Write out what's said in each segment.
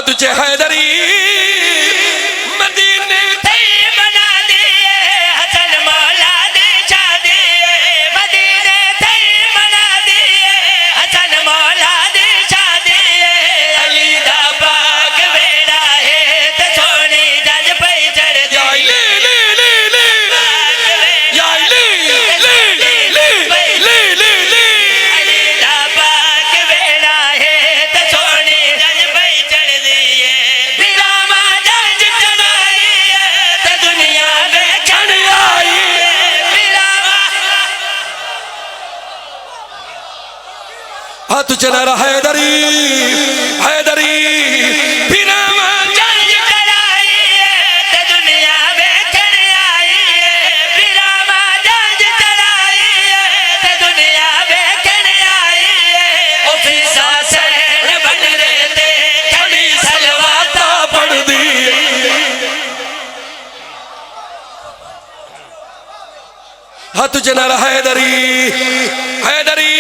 तुझे हैदरी मदीने बना दिए हसन मौला दी शादी मदीने बना दिए हसन मौला दी शादी अली दा पाक बेड़ा है ते सोनी जज पे चढ़ दी तुझे नारा हैदरी हैदरी फिरावा जंग कराई ते दुनिया वेखण आई फिरावा जंग कराई ते दुनिया वेखण आई ओ फिसा सैन बन रे ते खड़ी सलवाता पढ़ दी तुझे नारा हैदरी हैदरी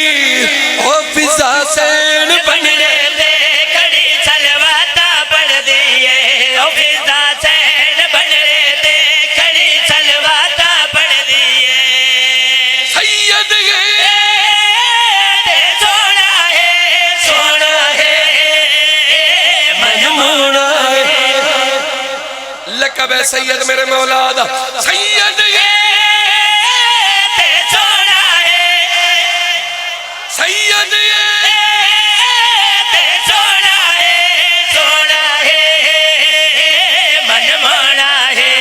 ओ फिजा सैन बन रे ते खड़ी सलवाता पढ़ दिए ओ फिजा सैन बन रे ते खड़ी सलवाता पढ़ दिए सैयद ते सोना है मनमोना है लकब है सैयद मेरे मौलादा सैयद ते सोना है सैयद ते सोना है मनमोना है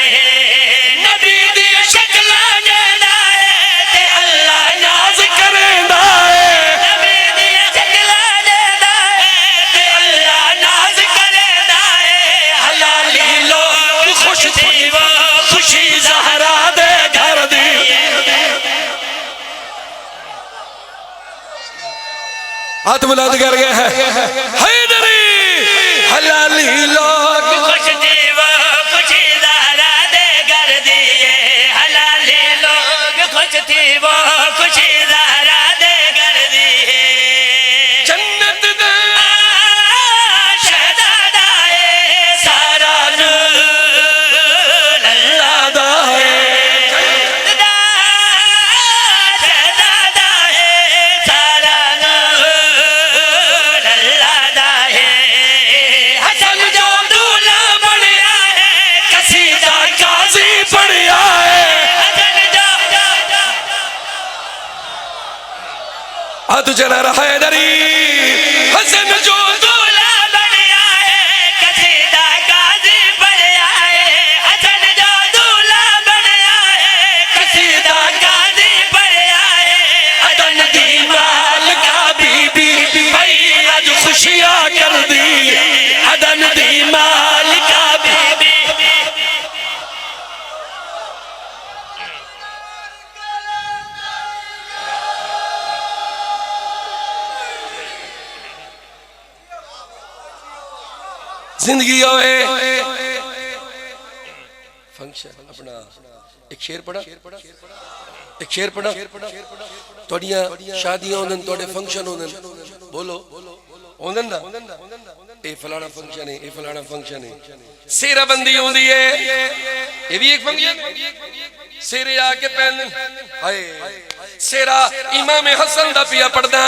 नबी दी शक्ल देना है ते अल्लाह नाज करेंदा है नबी दी शक्ल देना है ते अल्लाह नाज करेंदा है हलाली लोग खुश थी वो खुशी ज़हरा दे घर दी हाथ बुलंद कर गए हैं हैदरी हलाली लोग खुश थी वो खुशी ज़हरा दे घर दिए हलाली लोग खुश थी वो खुशी ज़हरा दे घर दिए जन्नत दे शहज़ादा है सारा नूर अल्लाह दा है शहज़ादा है सारा नूर अल्लाह दा है हसन जो दूल्हा बनया है कसीदा काज़ी बढ़िया है हसन जो तुझे नारा हैदरी हसन जो दूल्हा बनया है कसीदा काज़ी बनया है हसन जो दूल्हा बनया है कसीदा काज़ी बनया है अदन दी मालिका बीबी भाई आज खुशियां कर दी अदन दी मालिका बीबी जिंदगी आए फंक्शन अपना एक शेर पढ़ा एक शेर पढ़ा थोड़ियां शादियां होंदन थोड़े फंक्शन होंदन बोलो होंदन ना ए फलाना फंक्शन है ए फलाना फंक्शन है सेरा बंदी होंदी है ये भी एक फंक्शन सेरे आके पहन हाय सेरा इमाम हसन दा पिया पढ़दा